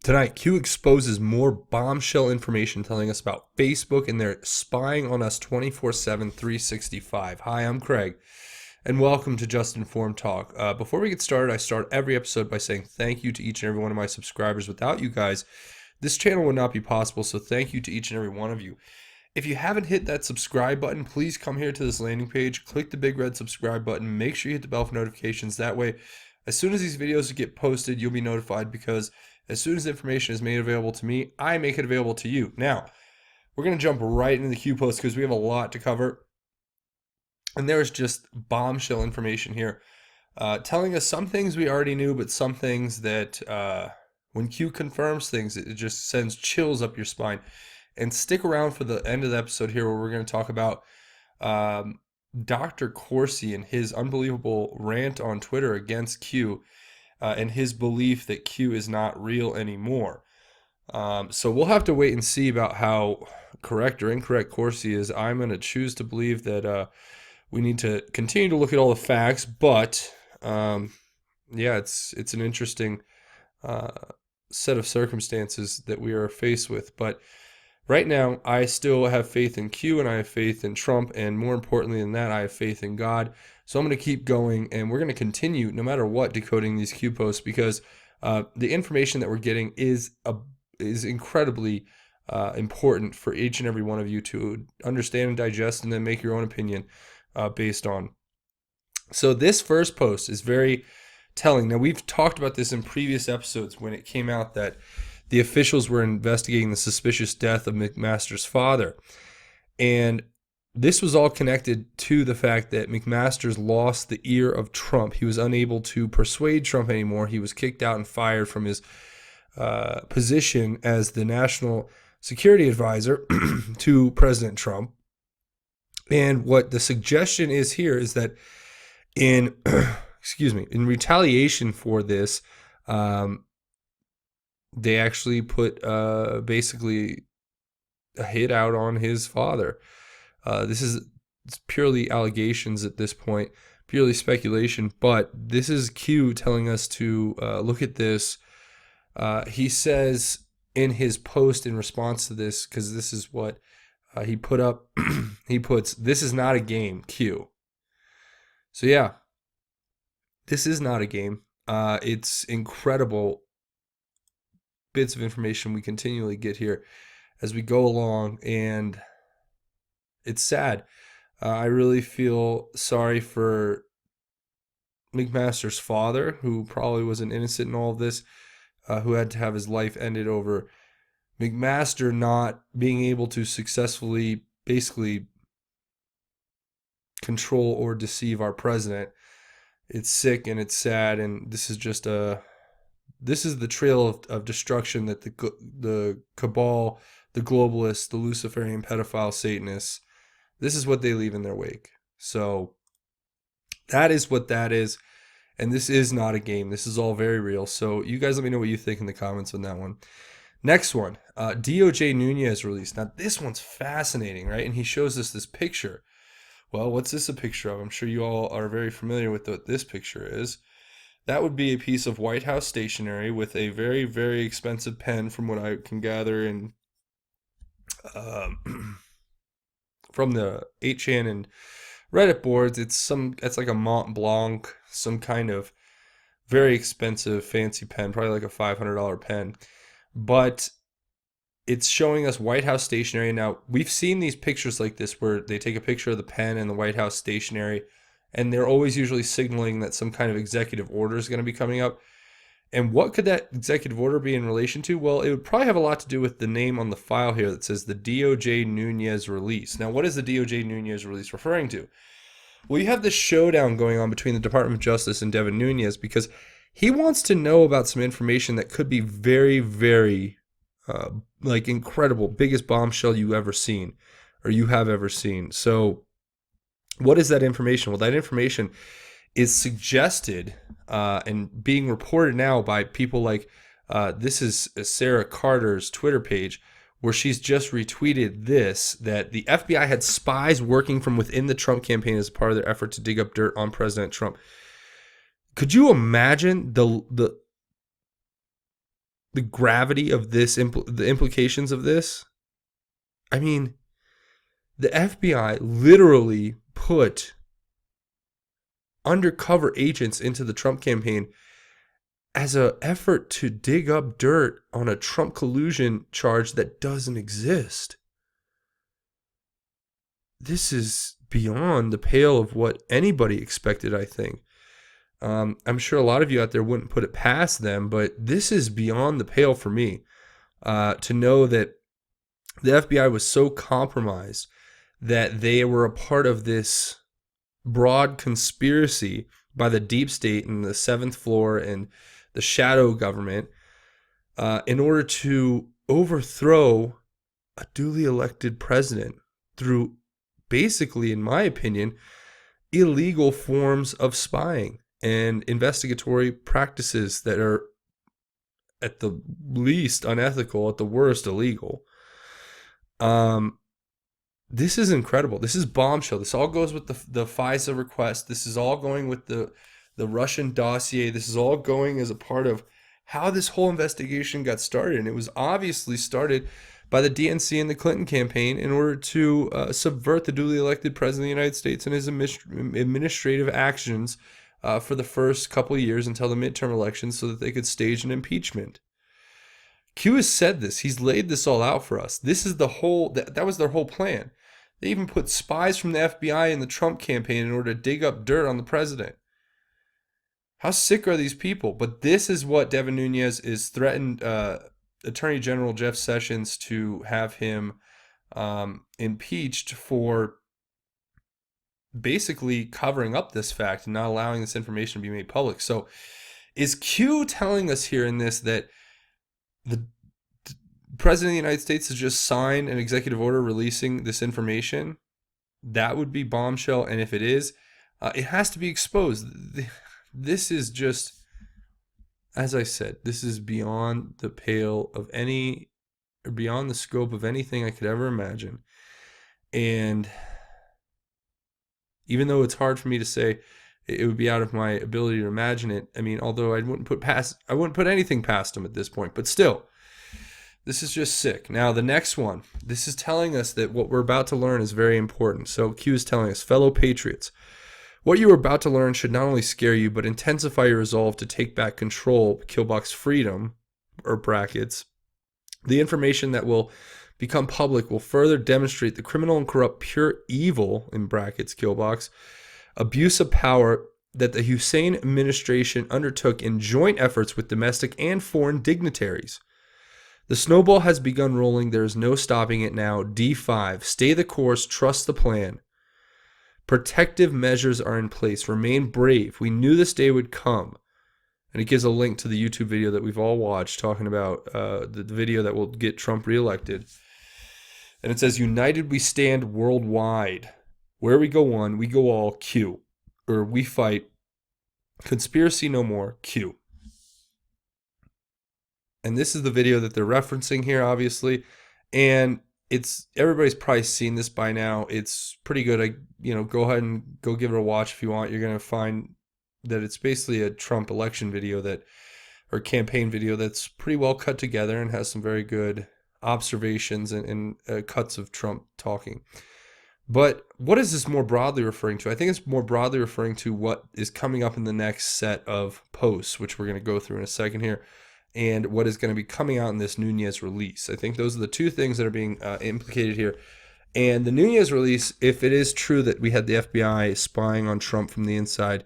Tonight, Q exposes more bombshell information telling us about Facebook and they're spying on us 24/7, 365. Hi, I'm Craig, and welcome to Just Informed Talk. Before we get started, I start every episode by saying thank you to each and every one of my subscribers. Without you guys, this channel would not be possible, so thank you to each and every one of you. If you haven't hit that subscribe button, please come here to this landing page, click the big red subscribe button, make sure you hit the bell for notifications. That way, as soon as these videos get posted, you'll be notified because as soon as information is made available to me, I make it available to you. Now, we're going to jump right into the Q post because we have a lot to cover. And there is just bombshell information here telling us some things we already knew, but some things that when Q confirms things, it just sends chills up your spine. And stick around for the end of the episode here where we're going to talk about Dr. Corsi and his unbelievable rant on Twitter against Q and his belief that Q is not real anymore. So we'll have to wait and see about how correct or incorrect Corsi is. I'm going to choose to believe that we need to continue to look at all the facts, but yeah, it's an interesting set of circumstances that we are faced with. But right now, I still have faith in Q and I have faith in Trump, and more importantly than that, I have faith in God. So I'm going to keep going, and we're going to continue, no matter what, decoding these Q posts because the information that we're getting is incredibly important for each and every one of you to understand and digest, and then make your own opinion based on. So this first post is very telling. Now, we've talked about this in previous episodes when it came out that the officials were investigating the suspicious death of McMaster's father. And this was all connected to the fact that McMaster's lost the ear of Trump. He was unable to persuade Trump anymore. He was kicked out and fired from his position as the national security advisor to President Trump. And what the suggestion is here is that in in retaliation for this, they actually put basically a hit out on his father. It's purely allegations at this point, purely speculation, but this is Q telling us to look at this. He says in his post in response to this, because this is what he put up, he puts, "This is not a game, Q." So yeah, this is not a game. It's incredible bits of information we continually get here as we go along, and it's sad. I really feel sorry for McMaster's father, who probably wasn't innocent in all of this, who had to have his life ended over McMaster not being able to successfully basically control or deceive our president. It's sick and it's sad, and this is just this is the trail of destruction that the cabal, the globalists, the Luciferian pedophile Satanists, this is what they leave in their wake. So that is what that is. And this is not a game. This is all very real. So you guys let me know what you think in the comments on that one. Next one, DOJ Nunez released. Now this one's fascinating, right? And he shows us this picture. Well, what's this a picture of? I'm sure you all are very familiar with what this picture is. That would be a piece of White House stationery with a very, very expensive pen, from what I can gather in from the AN0N Reddit boards. It's like a Mont Blanc, some kind of very expensive, fancy pen, probably like a $500 pen. But it's showing us White House stationery. Now, we've seen these pictures like this where they take a picture of the pen and the White House stationery, and they're always usually signaling that some kind of executive order is going to be coming up. And what could that executive order be in relation to? Well, it would probably have a lot to do with the name on the file here that says the DOJ Nunez release. Now, what is the DOJ Nunez release referring to? Well, you have this showdown going on between the Department of Justice and Devin Nunes because he wants to know about some information that could be very, very incredible, biggest bombshell you ever seen or you have ever seen. So what is that information? Well, that information is suggested and being reported now by people like this is Sarah Carter's Twitter page, where she's just retweeted this, that the FBI had spies working from within the Trump campaign as part of their effort to dig up dirt on President Trump. Could you imagine the the gravity of this, the implications of this? I mean, the FBI literally put undercover agents into the Trump campaign as an effort to dig up dirt on a Trump collusion charge that doesn't exist. This is beyond the pale of what anybody expected, I think. I'm sure a lot of you out there wouldn't put it past them, but this is beyond the pale for me, to know that the FBI was so compromised that they were a part of this broad conspiracy by the deep state and the seventh floor and the shadow government in order to overthrow a duly elected president through basically, in my opinion, illegal forms of spying and investigatory practices that are at the least unethical, at the worst illegal. This is incredible. This is bombshell. This all goes with the FISA request. This is all going with the Russian dossier. This is all going as a part of how this whole investigation got started. And it was obviously started by the DNC and the Clinton campaign in order to subvert the duly elected president of the United States and his administrative actions for the first couple of years until the midterm elections so that they could stage an impeachment. Q has said this. He's laid this all out for us. This is the whole, that was their whole plan. They even put spies from the FBI in the Trump campaign in order to dig up dirt on the president. How sick are these people? But this is what Devin Nunes is threatened Attorney General Jeff Sessions to have him impeached for basically covering up this fact and not allowing this information to be made public. So is Q telling us here in this that the President of the United States has just signed an executive order releasing this information? That would be bombshell. And if it is, it has to be exposed. This is just, as I said, this is beyond the pale of any, or beyond the scope of anything I could ever imagine. And even though it's hard for me to say, it would be out of my ability to imagine it. I mean, although I wouldn't put anything past him at this point, but still, this is just sick. Now, the next one, this is telling us that what we're about to learn is very important. So Q is telling us, fellow patriots, what you are about to learn should not only scare you, but intensify your resolve to take back control, Killbox freedom, or brackets. The information that will become public will further demonstrate the criminal and corrupt pure evil, in brackets, Killbox, abuse of power that the Hussein administration undertook in joint efforts with domestic and foreign dignitaries. The snowball has begun rolling. There is no stopping it now. D5, stay the course, trust the plan. Protective measures are in place. Remain brave. We knew this day would come. And it gives a link to the YouTube video that we've all watched talking about the video that will get Trump reelected. And it says, united we stand worldwide. Where we go one, we go all, Q. Or we fight. Conspiracy no more, Q. And this is the video that they're referencing here, obviously. And everybody's probably seen this by now. It's pretty good. Go ahead and go give it a watch if you want. You're going to find that it's basically a Trump election video or campaign video that's pretty well cut together and has some very good observations and cuts of Trump talking. But what is this more broadly referring to? I think it's more broadly referring to what is coming up in the next set of posts, which we're going to go through in a second here, and what is going to be coming out in this Nunes release. I think those are the two things that are being implicated here. And the Nunes release, if it is true that we had the FBI spying on Trump from the inside,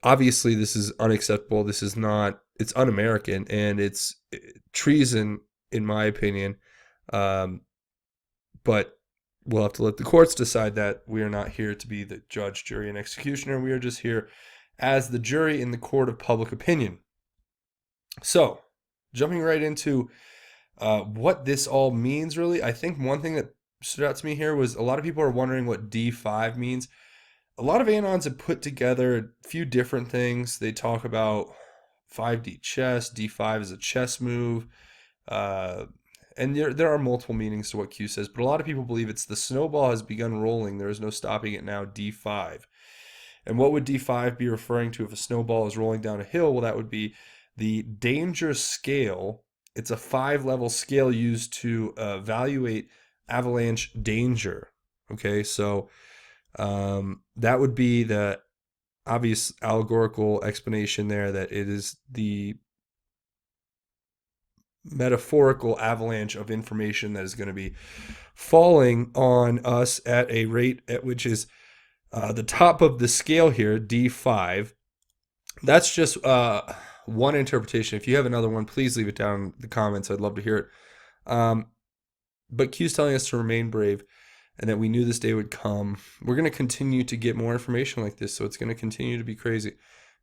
obviously this is unacceptable. This is not, it's un-American, and it's treason, in my opinion. But we'll have to let the courts decide that. We are not here to be the judge, jury, and executioner. We are just here as the jury in the court of public opinion. So, jumping right into what this all means, really, I think one thing that stood out to me here was a lot of people are wondering what D5 means. A lot of ANONs have put together a few different things. They talk about 5D chess, D5 is a chess move, and there are multiple meanings to what Q says, but a lot of people believe it's the snowball has begun rolling. There is no stopping it now, D5. And what would D5 be referring to if a snowball is rolling down a hill? Well, that would be the danger scale. It's a 5-level scale used to evaluate avalanche danger. Okay, so that would be the obvious allegorical explanation there, that it is the metaphorical avalanche of information that is going to be falling on us at a rate at which is the top of the scale here, D5. That's just one interpretation. If you have another one, please leave it down in the comments. I'd love to hear it. But Q's telling us to remain brave and that we knew this day would come. We're going to continue to get more information like this, so it's going to continue to be crazy.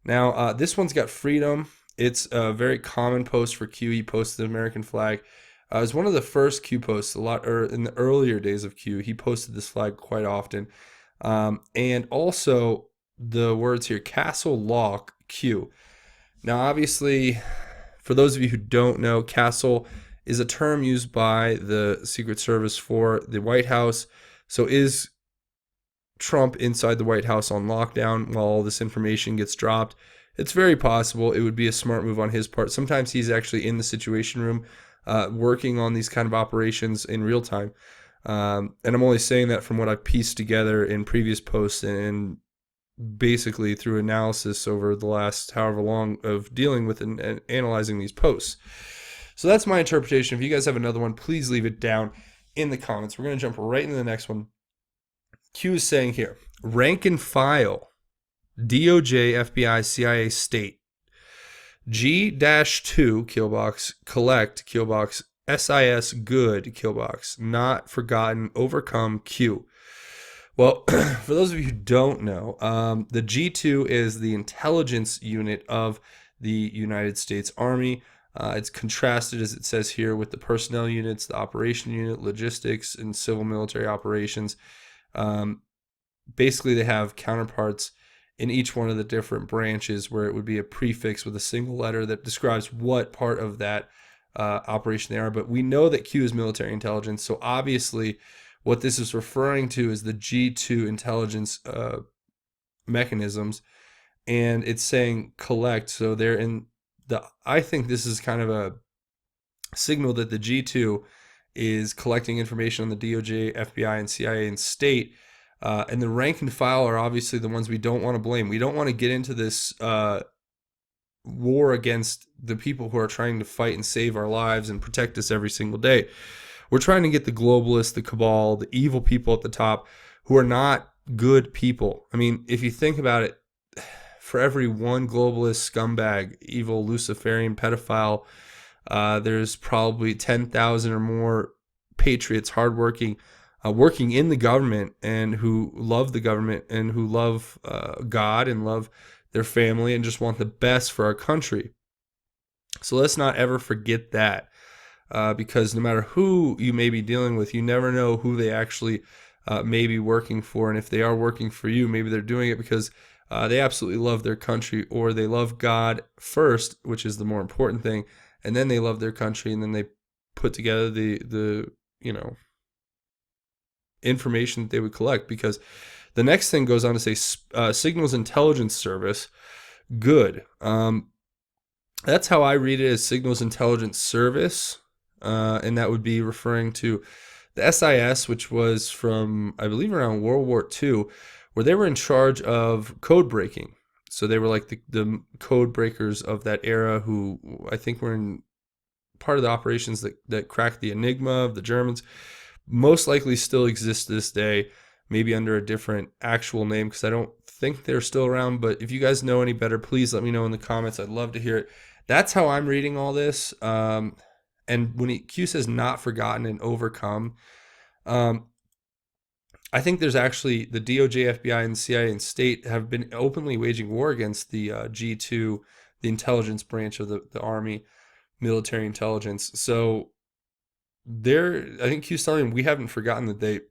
Now, this one's got freedom. It's a very common post for Q. He posted the American flag. It was one of the first Q posts, in the earlier days of Q. He posted this flag quite often. And also the words here, Castle Lock Q. Now, obviously, for those of you who don't know, castle is a term used by the Secret Service for the White House. So is Trump inside the White House on lockdown while all this information gets dropped? It's very possible. It would be a smart move on his part. Sometimes he's actually in the Situation Room working on these kind of operations in real time. And I'm only saying that from what I've pieced together in previous posts and basically through analysis over the last however long of dealing with and analyzing these posts. So that's my interpretation. If you guys have another one, please leave it down in the comments. We're going to jump right into the next one. Q is saying here, rank and file, DOJ, FBI, CIA, state, G-2, killbox, collect, killbox, SIS, good, killbox, not forgotten, overcome, Q. Well, for those of you who don't know, the G2 is the intelligence unit of the United States Army. It's contrasted, as it says here, with the personnel units, the operation unit, logistics, and civil military operations. Basically, they have counterparts in each one of the different branches where it would be a prefix with a single letter that describes what part of that operation they are. But we know that Q is military intelligence, so obviously what this is referring to is the G2 intelligence mechanisms, and it's saying collect. So they're in the, I think this is kind of a signal that the G2 is collecting information on the DOJ, FBI, and CIA and state. And the rank and file are obviously the ones we don't want to blame. We don't want to get into this war against the people who are trying to fight and save our lives and protect us every single day. We're trying to get the globalists, the cabal, the evil people at the top who are not good people. I mean, if you think about it, for every one globalist, scumbag, evil, Luciferian, pedophile, there's probably 10,000 or more patriots, hardworking, working in the government and who love the government and who love God and love their family and just want the best for our country. So let's not ever forget that. Because no matter who you may be dealing with, you never know who they actually may be working for. And if they are working for you, maybe they're doing it because they absolutely love their country, or they love God first, which is the more important thing, and then they love their country, and then they put together the information that they would collect. Because the next thing goes on to say signals intelligence service, good. That's how I read it, as signals intelligence service. And that would be referring to the SIS, which was from, I believe, around World War II, where they were in charge of code breaking. So they were like the code breakers of that era, who I think were in part of the operations that cracked the Enigma of the Germans. Most likely still exist to this day, maybe under a different actual name, because I don't think they're still around. But if you guys know any better, please let me know in the comments. I'd love to hear it. That's how I'm reading all this. And when Q says not forgotten and overcome, I think there's actually the DOJ, FBI, and CIA and state have been openly waging war against the G2, the intelligence branch of the Army, military intelligence. So I think Q's telling them we haven't forgotten that they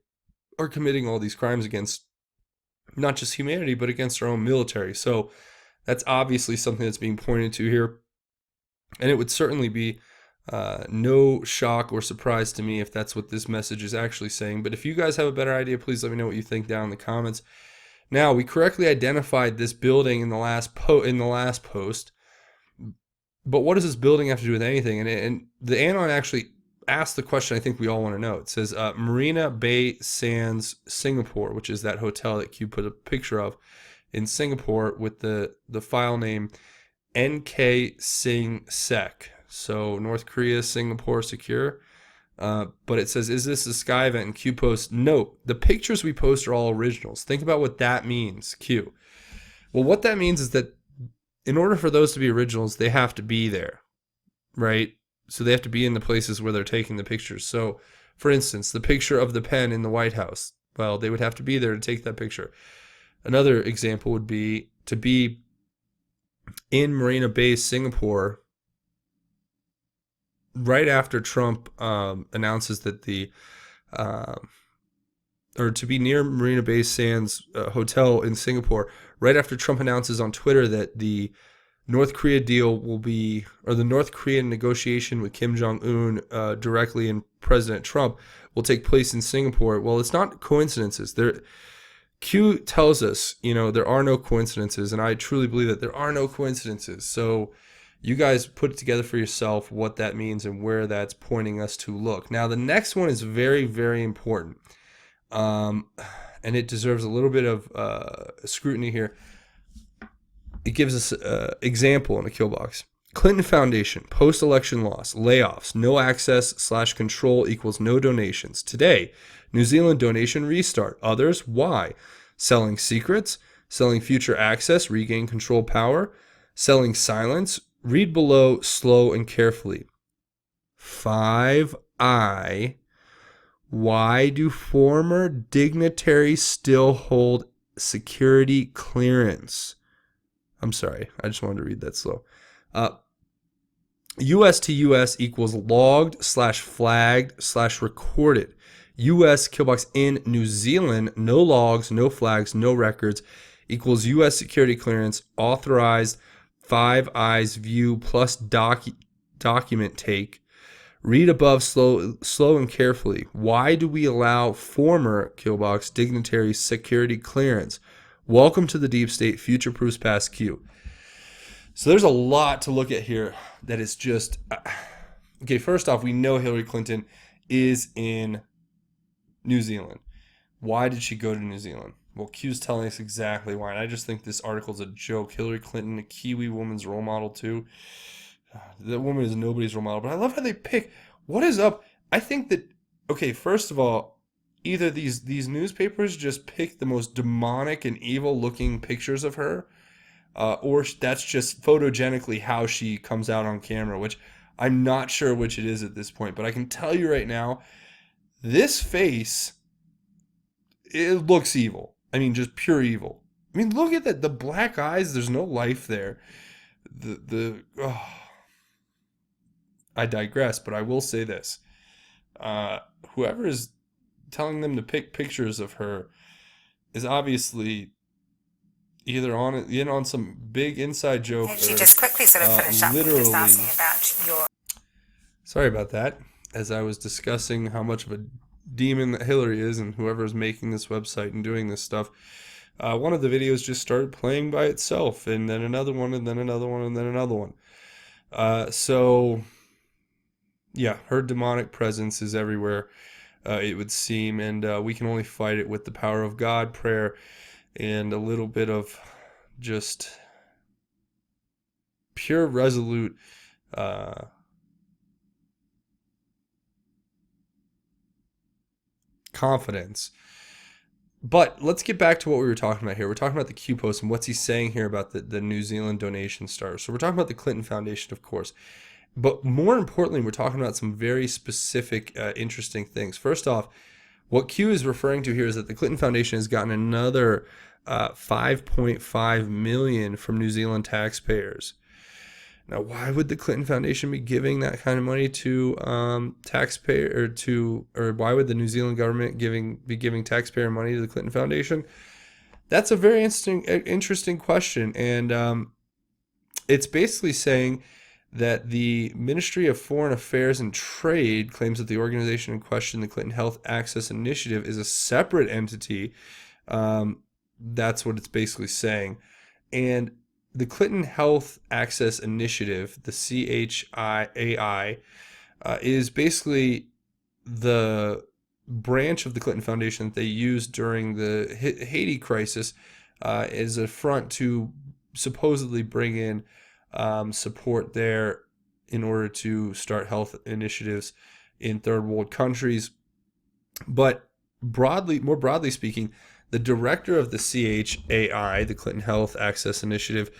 are committing all these crimes against not just humanity, but against our own military. So that's obviously something that's being pointed to here. And it would certainly be no shock or surprise to me if that's what this message is actually saying. But if you guys have a better idea, please let me know what you think down in the comments. Now, we correctly identified this building in the last post. But what does this building have to do with anything? And the AN0N actually asked the question I think we all want to know. It says Marina Bay Sands, Singapore, which is that hotel that Q put a picture of in Singapore with the file name NK Sing Sec. So North Korea, Singapore, secure. But it says, is this a Sky event? And Q posts, note, the pictures we post are all originals. Think about what that means, Q. Well, what that means is that in order for those to be originals, they have to be there, right? So they have to be in the places where they're taking the pictures. So, for instance, the picture of the pen in the White House, well, they would have to be there to take that picture. Another example would be to be in Marina Bay, Singapore, right after Trump announces that or to be near Marina Bay Sands Hotel in Singapore, right after Trump announces on Twitter that the North Korea deal will be, or the North Korean negotiation with Kim Jong-un directly and President Trump will take place in Singapore. Well, it's not coincidences. Q tells us, there are no coincidences, and I truly believe that there are no coincidences. So you guys put it together for yourself what that means and where that's pointing us to look. Now, the next one is very, very important. And it deserves a little bit of scrutiny here. It gives us an example in the kill box. Clinton Foundation, post-election loss, layoffs, no access / control equals no donations. Today, New Zealand donation restart. Others, why? Selling secrets, selling future access, regain control power, selling silence. Read below, slow and carefully. 5I. Why do former dignitaries still hold security clearance? I'm sorry, I just wanted to read that slow. US to US equals logged / flagged / recorded. US killbox in New Zealand, no logs, no flags, no records, equals US security clearance, authorized 5 eyes view plus document take. Read above slow and carefully. Why do we allow former killbox dignitaries security clearance? Welcome to the deep state, future proofs past Q. So there's a lot to look at here that is just... okay, first off, we know Hillary Clinton is in New Zealand. Why did she go to New Zealand? Well, Q's telling us exactly why. And I just think this article is a joke. Hillary Clinton, a Kiwi woman's role model too. That woman is nobody's role model. But I love how they pick. What is up? I think that, okay, first of all, either these newspapers just pick the most demonic and evil looking pictures of her, or that's just photogenically how she comes out on camera, which I'm not sure which it is at this point. But I can tell you right now, this face, it looks evil. I mean, just pure evil. I mean, look at that. The black eyes, there's no life there. I digress, but I will say this. Whoever is telling them to pick pictures of her is obviously either on some big inside joke. And she just quickly sort of finished up literally, just asking about your... Sorry about that. As I was discussing how much of a demon that Hillary is and whoever is making this website and doing this stuff, one of the videos just started playing by itself, and then another one, and then another one, and then another one. So, yeah, her demonic presence is everywhere, it would seem, and we can only fight it with the power of God, prayer, and a little bit of just pure, resolute confidence. But let's get back to what we were talking about here. We're talking about the Q post and what's he saying here about the New Zealand donation stars. So we're talking about the Clinton Foundation, of course. But more importantly, we're talking about some very specific, interesting things. First off, what Q is referring to here is that the Clinton Foundation has gotten another $5.5 million from New Zealand taxpayers. Now, why would the Clinton Foundation be giving that kind of money to taxpayer or why would the New Zealand government be giving taxpayer money to the Clinton Foundation? That's a very interesting question, and it's basically saying that the Ministry of Foreign Affairs and Trade claims that the organization in question, the Clinton Health Access Initiative, is a separate entity. That's what it's basically saying, and the Clinton Health Access Initiative, the CHIAI, is basically the branch of the Clinton Foundation that they used during the Haiti crisis as a front to supposedly bring in support there in order to start health initiatives in third world countries. But more broadly speaking, the director of the CHAI, the Clinton Health Access Initiative,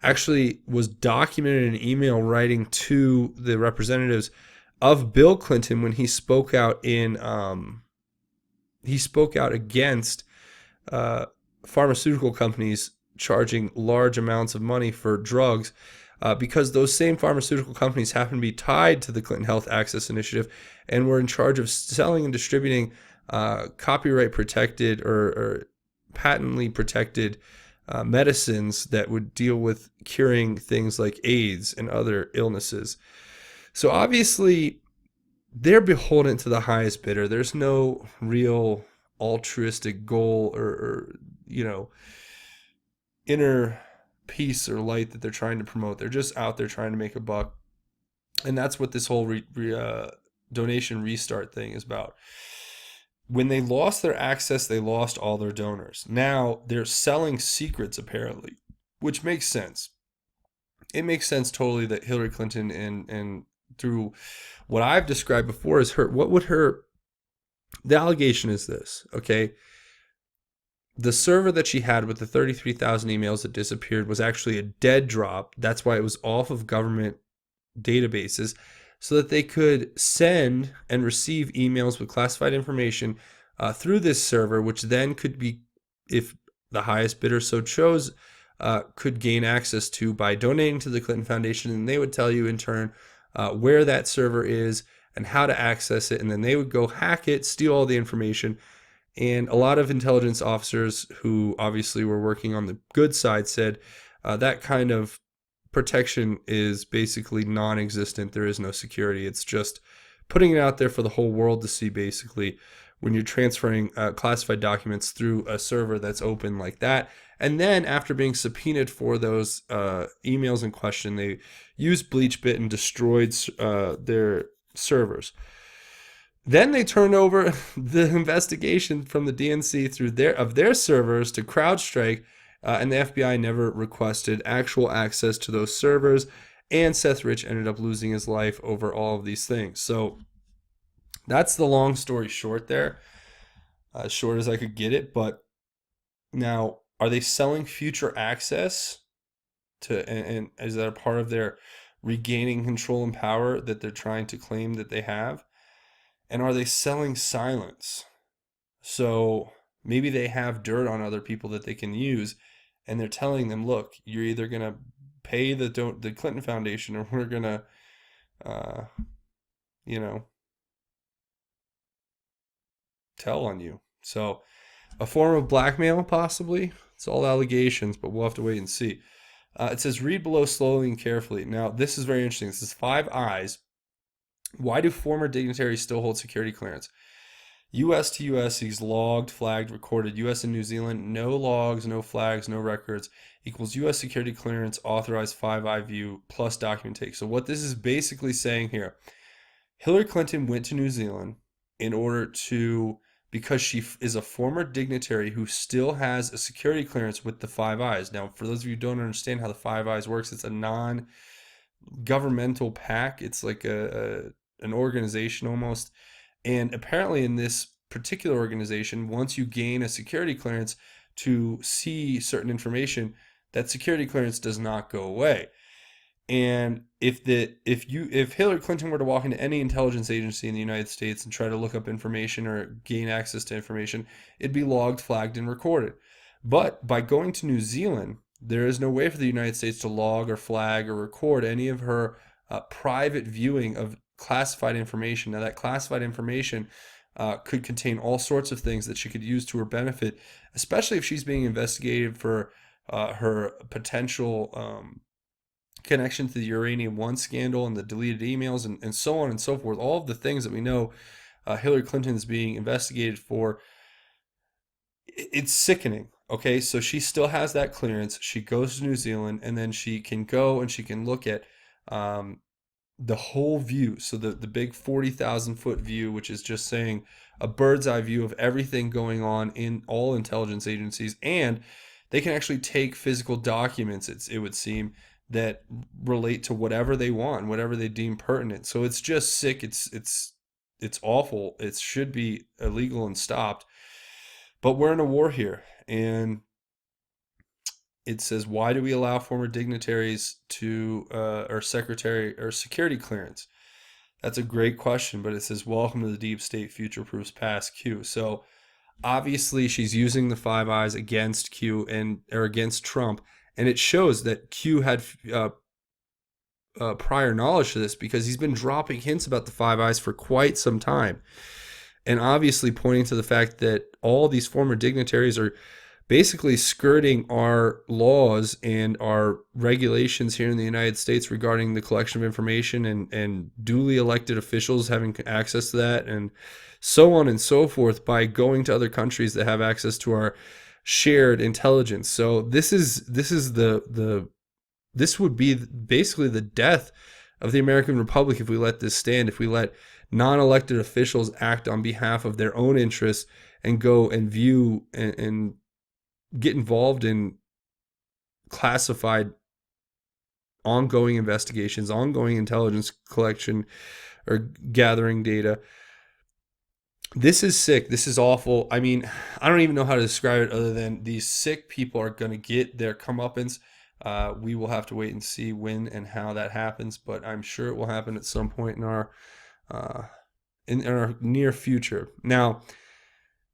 actually was documented in an email writing to the representatives of Bill Clinton when he spoke out against pharmaceutical companies charging large amounts of money for drugs, because those same pharmaceutical companies happen to be tied to the Clinton Health Access Initiative and were in charge of selling and distributing copyright protected or patently protected medicines that would deal with curing things like AIDS and other illnesses. So obviously, they're beholden to the highest bidder. There's no real altruistic goal or inner peace or light that they're trying to promote. They're just out there trying to make a buck. And that's what this whole donation restart thing is about. When they lost their access, they lost all their donors. Now they're selling secrets, apparently, which makes sense. It makes sense totally that Hillary Clinton and through what I've described before is the allegation is this, okay? The server that she had with the 33,000 emails that disappeared was actually a dead drop. That's why it was off of government databases, so that they could send and receive emails with classified information through this server, which then could be, if the highest bidder so chose, could gain access to by donating to the Clinton Foundation. And they would tell you in turn where that server is and how to access it. And then they would go hack it, steal all the information. And a lot of intelligence officers who obviously were working on the good side said that kind of protection is basically non-existent. There is no security. It's just putting it out there for the whole world to see, basically, when you're transferring classified documents through a server that's open like that. And then after being subpoenaed for those emails in question, they used BleachBit and destroyed their servers. Then they turned over the investigation from the DNC through their servers to CrowdStrike, and the FBI never requested actual access to those servers, and Seth Rich ended up losing his life over all of these things. So that's the long story short there, as short as I could get it. But now, are they selling future access to, and is that a part of their regaining control and power that they're trying to claim that they have? And are they selling silence? So maybe they have dirt on other people that they can use, and they're telling them, look, you're either going to pay the Clinton Foundation, or we're going to, tell on you. So a form of blackmail, possibly. It's all allegations, but we'll have to wait and see. It says, read below slowly and carefully. Now, this is very interesting. This is Five Eyes. Why do former dignitaries still hold security clearance? U.S. to U.S. He's logged, flagged, recorded. U.S. and New Zealand, no logs, no flags, no records, equals U.S. security clearance, authorized 5-eye view, plus document take. So what this is basically saying here, Hillary Clinton went to New Zealand in order to, because she is a former dignitary who still has a security clearance with the Five Eyes. Now, for those of you who don't understand how the Five Eyes works, it's a non-governmental pack. It's like an organization almost. And apparently in this particular organization, once you gain a security clearance to see certain information, that security clearance does not go away. And if Hillary Clinton were to walk into any intelligence agency in the United States and try to look up information or gain access to information, it'd be logged, flagged, and recorded. But by going to New Zealand, there is no way for the United States to log or flag or record any of her private viewing of classified information. Now, that classified information could contain all sorts of things that she could use to her benefit, especially if she's being investigated for her potential connection to the Uranium One scandal and the deleted emails and so on and so forth. All of the things that we know Hillary Clinton is being investigated for. It's sickening. Okay, so she still has that clearance. She goes to New Zealand, and then she can go and she can look at um, the whole view. So the big 40,000 foot view, which is just saying a bird's eye view of everything going on in all intelligence agencies. And they can actually take physical documents, it would seem, that relate to whatever they want, whatever they deem pertinent. So it's just sick. It's awful. It should be illegal and stopped. But we're in a war here. And it says, why do we allow former dignitaries to or secretary or security clearance? That's a great question, but it says, welcome to the deep state, future proofs past Q. So obviously she's using the Five Eyes against Q or against Trump, and it shows that Q had prior knowledge to this because he's been dropping hints about the Five Eyes for quite some time, and obviously pointing to the fact that all these former dignitaries are basically skirting our laws and our regulations here in the United States regarding the collection of information and duly elected officials having access to that and so on and so forth by going to other countries that have access to our shared intelligence. So this would be basically the death of the American Republic if we let this stand, if we let non-elected officials act on behalf of their own interests and go and view and get involved in classified ongoing investigations, ongoing intelligence collection or gathering data. This is sick. This is awful. I mean, I don't even know how to describe it other than these sick people are going to get their comeuppance. We will have to wait and see when and how that happens, but I'm sure it will happen at some point in our near future. Now,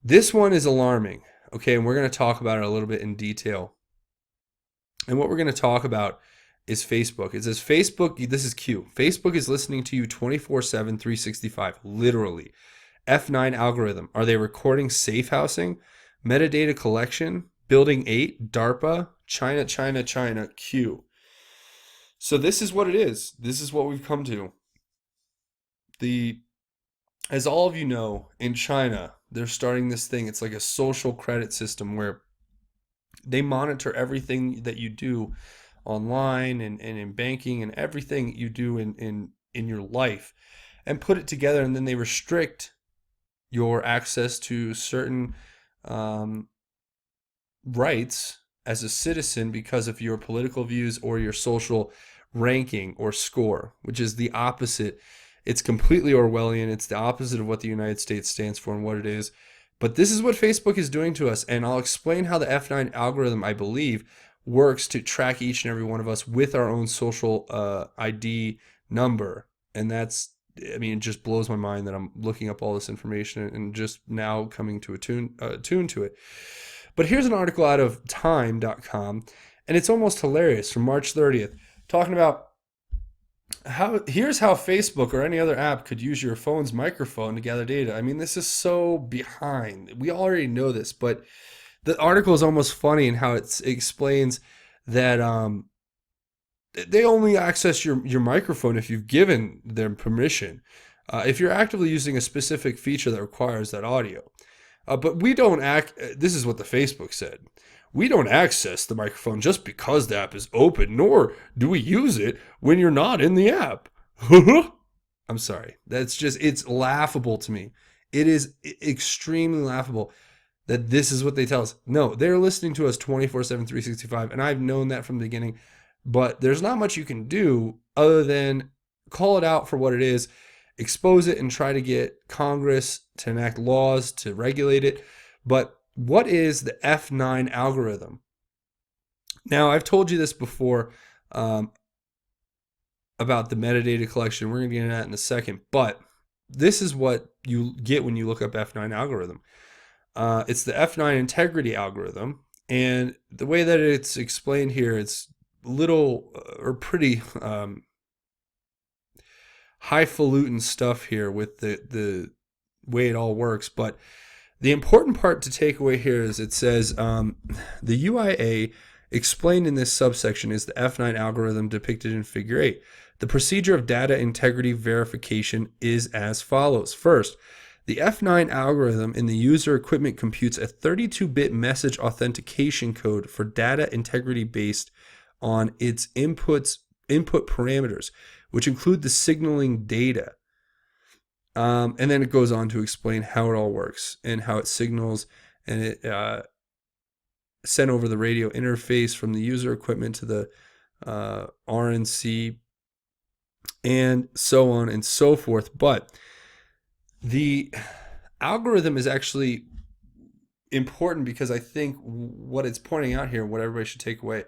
this one is alarming. Okay, and we're going to talk about it a little bit in detail. And what we're going to talk about is Facebook. It says Facebook, this is Q. Facebook is listening to you 24/7, 365, literally. F9 algorithm. Are they recording safe housing? Metadata collection? Building 8? DARPA? China, Q. So this is what it is. This is what we've come to. As all of you know, in China, they're starting this thing. It's like a social credit system where they monitor everything that you do online and in banking and everything you do in your life and put it together, and then they restrict your access to certain rights as a citizen because of your political views or your social ranking or score, which is the opposite. It's completely Orwellian. It's the opposite of what the United States stands for and what it is. But this is what Facebook is doing to us, and I'll explain how the F9 algorithm, I believe, works to track each and every one of us with our own social ID number. And that's, I mean, it just blows my mind that I'm looking up all this information and just now coming to tune to it. But here's an article out of time.com, and it's almost hilarious, from March 30th, talking about here's how Facebook or any other app could use your phone's microphone to gather data. I mean, this is so behind. We already know this, but the article is almost funny in how it explains that they only access your microphone if you've given them permission. If you're actively using a specific feature that requires that audio. But we don't this is what the Facebook said. We don't access the microphone just because the app is open, nor do we use it when you're not in the app. I'm sorry. It's laughable to me. It is extremely laughable that this is what they tell us. No, they're listening to us 24/7, 365, and I've known that from the beginning. But there's not much you can do other than call it out for what it is, expose it, and try to get Congress to enact laws to regulate it. But what is the F9 algorithm? Now, I've told you this before about the metadata collection. We're going to get into that in a second. But this is what you get when you look up F9 algorithm. It's the F9 integrity algorithm. And the way that it's explained here, it's little or pretty highfalutin stuff here with the way it all works. But the important part to take away here is it says the UIA explained in this subsection is the F9 algorithm depicted in Figure 8. The procedure of data integrity verification is as follows. First, The F9 algorithm in the user equipment computes a 32-bit message authentication code for data integrity based on its input parameters, which include the signaling data. And then it goes on to explain how it all works and how it signals, and it sent over the radio interface from the user equipment to the RNC, and so on and so forth. But the algorithm is actually important because I think what it's pointing out here, what everybody should take away,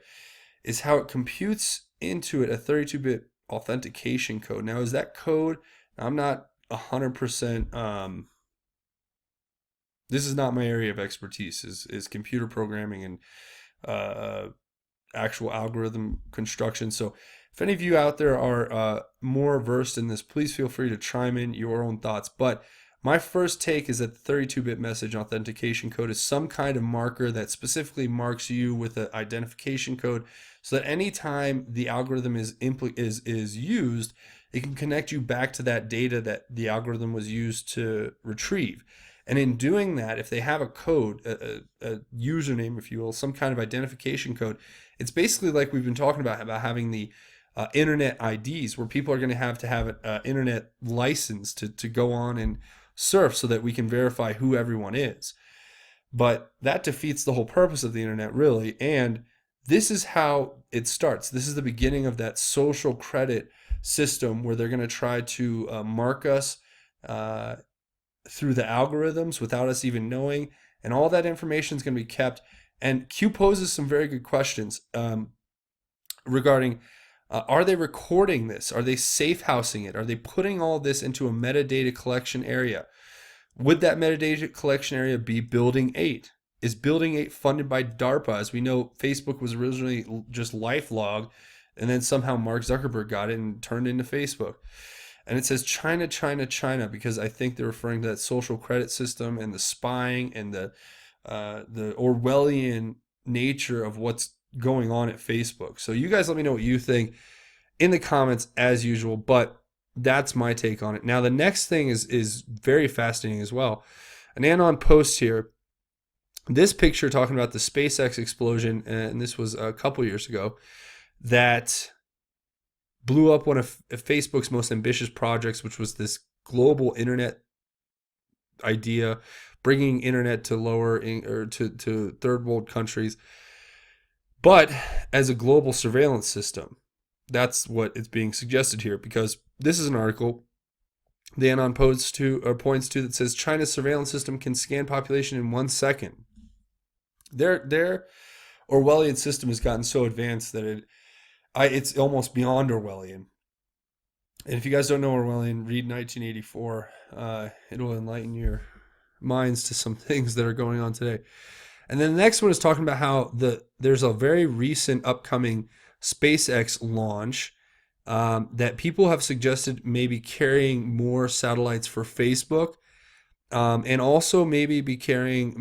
is how it computes into it a 32-bit authentication code. Now, is that code? I'm not 100%. This is not my area of expertise. Is computer programming and actual algorithm construction. So, if any of you out there are more versed in this, please feel free to chime in your own thoughts. But my first take is that the 32-bit message authentication code is some kind of marker that specifically marks you with an identification code, so that anytime the algorithm is used, it can connect you back to that data that the algorithm was used to retrieve. And in doing that, if they have a code, a username, if you will, some kind of identification code, it's basically like we've been talking about having the internet IDs, where people are going to have an internet license to go on and surf so that we can verify who everyone is. But that defeats the whole purpose of the internet, really. And this is how it starts. This is the beginning of that social credit system where they're going to try to mark us through the algorithms without us even knowing. And all that information is going to be kept. And Q poses some very good questions regarding are they recording this? Are they safe housing it? Are they putting all this into a metadata collection area? Would that metadata collection area be Building 8? Is Building 8 funded by DARPA? As we know, Facebook was originally just LifeLog, and then somehow Mark Zuckerberg got it and turned it into Facebook. And it says China, China, China, because I think they're referring to that social credit system and the spying and the Orwellian nature of what's going on at Facebook. So you guys let me know what you think in the comments as usual, but that's my take on it. Now, the next thing is very fascinating as well. An AN0N post here. This picture talking about the SpaceX explosion, and this was a couple years ago, that blew up one of Facebook's most ambitious projects, which was this global internet idea, bringing internet to to third world countries, but as a global surveillance system. That's what is being suggested here, because this is an article the AN0N points to that says China's surveillance system can scan population in 1 second. Their Orwellian system has gotten so advanced that it's almost beyond Orwellian. And if you guys don't know Orwellian, read 1984. It'll enlighten your minds to some things that are going on today. And then the next one is talking about how there's a very recent upcoming SpaceX launch that people have suggested maybe carrying more satellites for Facebook, and also maybe carrying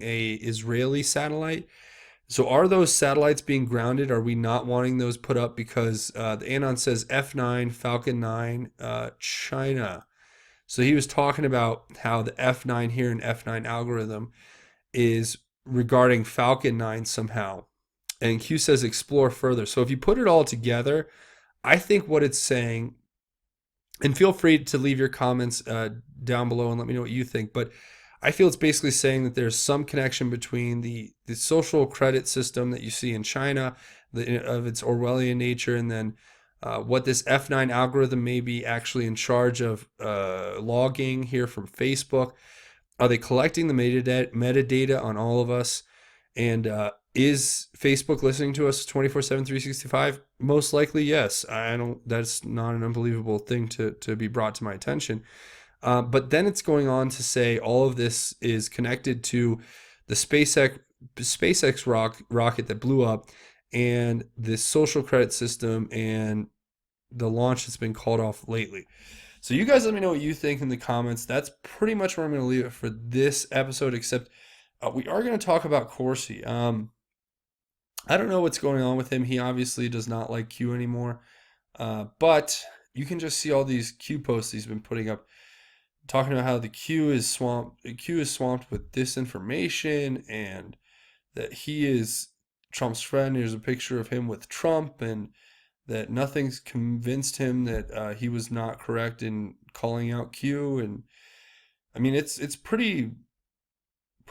a Israeli satellite. So are those satellites being grounded? Are we not wanting those put up because the AN0N says F9, Falcon 9, China. So he was talking about how the F9 here and F9 algorithm is regarding Falcon 9 somehow. And Q says explore further. So if you put it all together, I think what it's saying, and feel free to leave your comments down below and let me know what you think, but I feel it's basically saying that there's some connection between the social credit system that you see in China, of its Orwellian nature, and then what this F9 algorithm may be actually in charge of logging here from Facebook. Are they collecting the metadata on all of us? And is Facebook listening to us 24/7, 365? Most likely, yes. That's not an unbelievable thing to be brought to my attention. But then it's going on to say all of this is connected to the SpaceX rocket that blew up, and this social credit system and the launch that's been called off lately. So you guys let me know what you think in the comments. That's pretty much where I'm going to leave it for this episode, except we are going to talk about Corsi. I don't know what's going on with him. He obviously does not like Q anymore. But you can just see all these Q posts he's been putting up. talking about how the Q is swamped with disinformation, and that he is Trump's friend. Here's a picture of him with Trump, and that nothing's convinced him that he was not correct in calling out Q. And I mean, it's pretty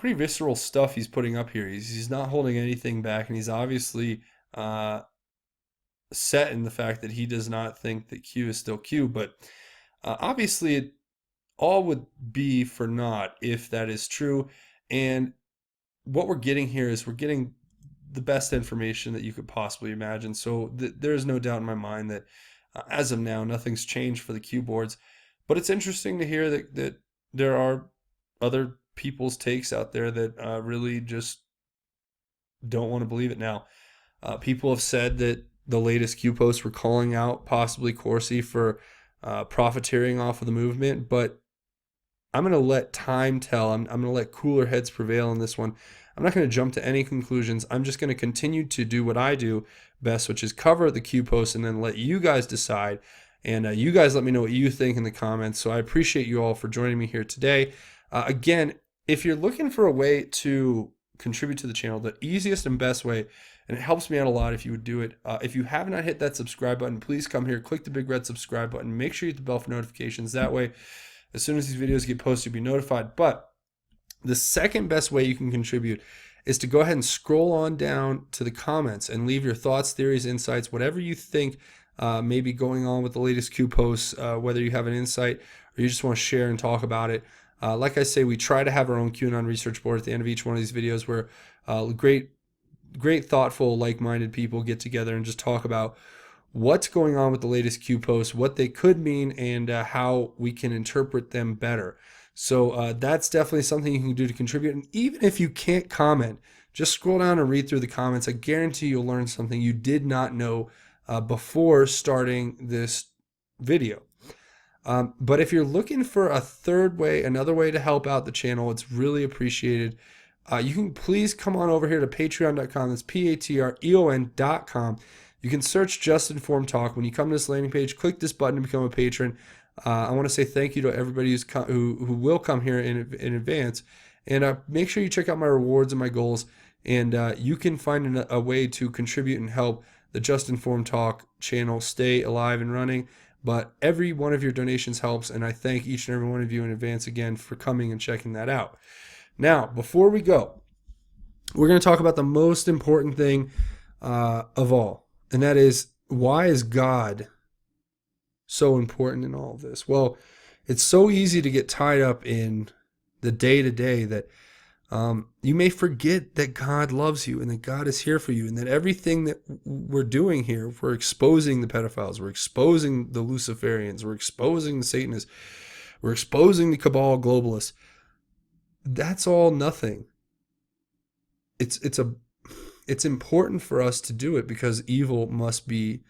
visceral stuff he's putting up here. He's not holding anything back, and he's obviously uh, set in the fact that he does not think that Q is still Q. But obviously, it all would be for naught if that is true. And what we're getting here is we're getting the best information that you could possibly imagine. So there is no doubt in my mind that as of now, nothing's changed for the Q boards. But it's interesting to hear that there are other people's takes out there that really just don't want to believe it now. People have said that the latest Q posts were calling out possibly Corsi for profiteering off of the movement, but I'm going to let time tell. I'm going to let cooler heads prevail in this one. I'm not going to jump to any conclusions. I'm just going to continue to do what I do best, which is cover the Q posts and then let you guys decide. And you guys let me know what you think in the comments. So I appreciate you all for joining me here today. Again, if you're looking for a way to contribute to the channel, the easiest and best way, and it helps me out a lot if you would do it. If you have not hit that subscribe button, please come here, click the big red subscribe button. Make sure you hit the bell for notifications. That way, as soon as these videos get posted, you'll be notified. But the second best way you can contribute is to go ahead and scroll on down to the comments and leave your thoughts, theories, insights, whatever you think may be going on with the latest Q posts, whether you have an insight or you just want to share and talk about it. Like I say, we try to have our own QAnon research board at the end of each one of these videos where great, thoughtful, like-minded people get together and just talk about what's going on with the latest Q posts, what they could mean, and how we can interpret them better. So that's definitely something you can do to contribute. And even if you can't comment, just scroll down and read through the comments. I guarantee you'll learn something you did not know before starting this video. But if you're looking for a third way, another way to help out the channel, it's really appreciated. You can please come on over here to patreon.com. That's patreon.com. You can search Just Informed Talk. When you come to this landing page, click this button to become a patron. I want to say thank you to everybody who will come here in advance. And make sure you check out my rewards and my goals. And you can find a way to contribute and help the Just Informed Talk channel stay alive and running. But every one of your donations helps, and I thank each and every one of you in advance again for coming and checking that out. Now, before we go, we're going to talk about the most important thing of all, and that is, why is God so important in all of this? Well, it's so easy to get tied up in the day-to-day that you may forget that God loves you and that God is here for you, and that everything that we're doing here, we're exposing the pedophiles, we're exposing the Luciferians, we're exposing the Satanists, we're exposing the cabal globalists. That's all nothing. It's important for us to do it because evil must be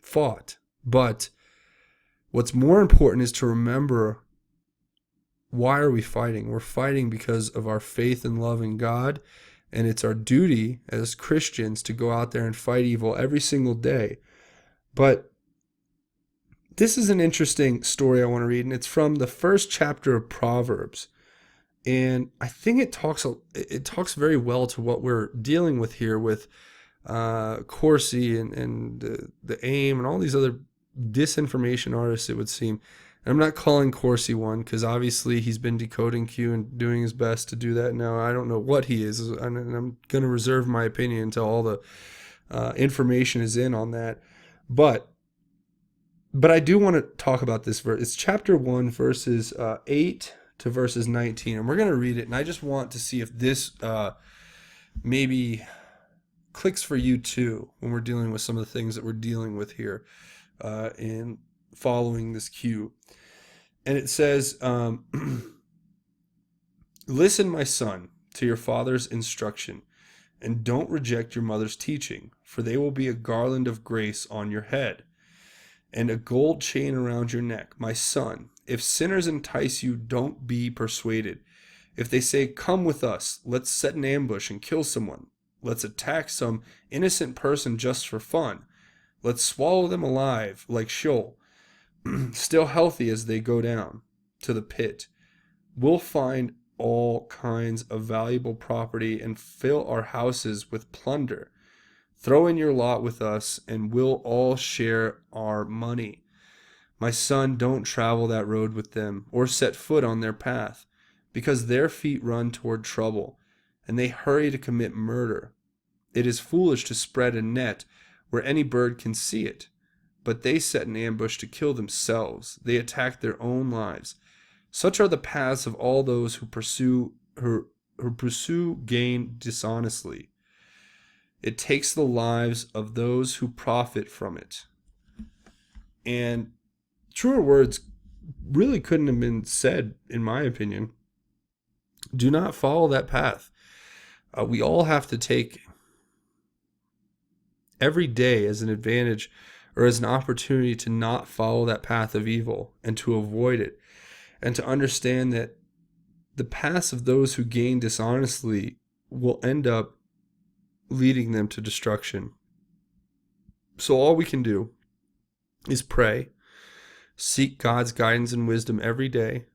fought. But what's more important is to remember, why are we fighting? We're fighting because of our faith and love in God, and it's our duty as Christians to go out there and fight evil every single day. But this is an interesting story I want to read, and it's from the first chapter of Proverbs. And I think it talks very well to what we're dealing with here with Corsi and the AIM and all these other disinformation artists, it would seem. And I'm not calling Corsi one because obviously he's been decoding Q and doing his best to do that. Now, I don't know what he is, and I'm going to reserve my opinion until all the information is in on that. But I do want to talk about this verse. It's chapter 1, verses 8 to verses 19. And we're going to read it. And I just want to see if this maybe clicks for you too when we're dealing with some of the things that we're dealing with here in following this Q. And it says, listen, my son, to your father's instruction, and don't reject your mother's teaching, for they will be a garland of grace on your head and a gold chain around your neck. My son, if sinners entice you, don't be persuaded. If they say, come with us, let's set an ambush and kill someone. Let's attack some innocent person just for fun. Let's swallow them alive like Sheol. still healthy as they go down to the pit. We'll find all kinds of valuable property and fill our houses with plunder. Throw in your lot with us, and we'll all share our money. My son, don't travel that road with them or set foot on their path, because their feet run toward trouble, and they hurry to commit murder. It is foolish to spread a net where any bird can see it, but they set an ambush to kill themselves. They attack their own lives. Such are the paths of all those who pursue gain dishonestly. It takes the lives of those who profit from it. And truer words really couldn't have been said, in my opinion. Do not follow that path. We all have to take every day as an advantage or as an opportunity to not follow that path of evil and to avoid it, and to understand that the paths of those who gain dishonestly will end up leading them to destruction. So all we can do is pray, seek God's guidance and wisdom every day,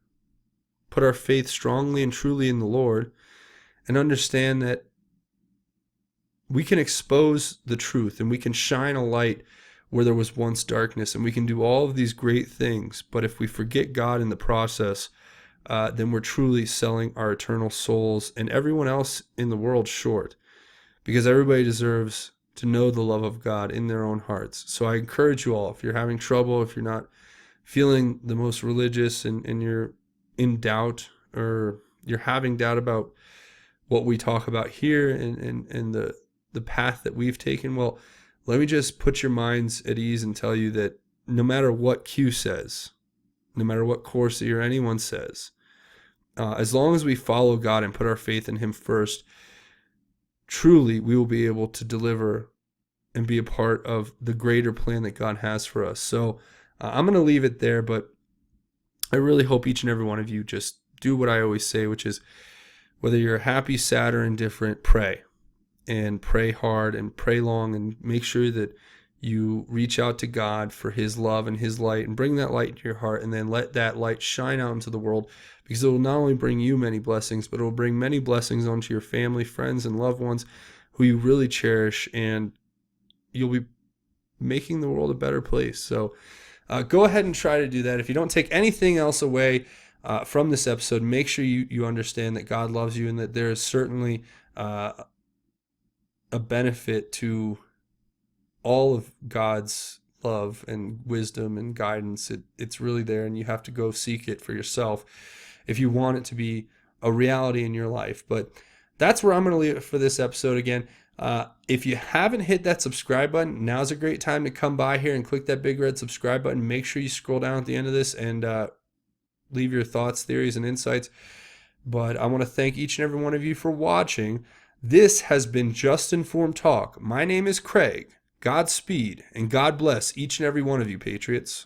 put our faith strongly and truly in the Lord, and understand that we can expose the truth and we can shine a light where there was once darkness, and we can do all of these great things. But if we forget God in the process, then we're truly selling our eternal souls and everyone else in the world short, because everybody deserves to know the love of God in their own hearts. So I encourage you all, if you're having trouble, if you're not feeling the most religious and you're in doubt, or you're having doubt about what we talk about here and the path that we've taken, well, let me just put your minds at ease and tell you that no matter what Q says, no matter what Corsi or anyone says, as long as we follow God and put our faith in Him first, truly we will be able to deliver and be a part of the greater plan that God has for us. So I'm going to leave it there, but I really hope each and every one of you just do what I always say, which is, whether you're happy, sad, or indifferent, pray. And pray hard and pray long, and make sure that you reach out to God for His love and His light, and bring that light into your heart, and then let that light shine out into the world, because it will not only bring you many blessings, but it will bring many blessings onto your family, friends, and loved ones who you really cherish, and you'll be making the world a better place. So go ahead and try to do that. If you don't take anything else away from this episode, make sure you understand that God loves you, and that there is certainly a benefit to all of God's love and wisdom and guidance. It's really there, and you have to go seek it for yourself if you want it to be a reality in your life. But that's where I'm going to leave it for this episode. Again, if you haven't hit that subscribe button, now's a great time to come by here and click that big red subscribe button. Make sure you scroll down at the end of this and leave your thoughts, theories, and insights. But I want to thank each and every one of you for watching. This has been Just Informed Talk. My name is Craig. Godspeed, and God bless each and every one of you, Patriots.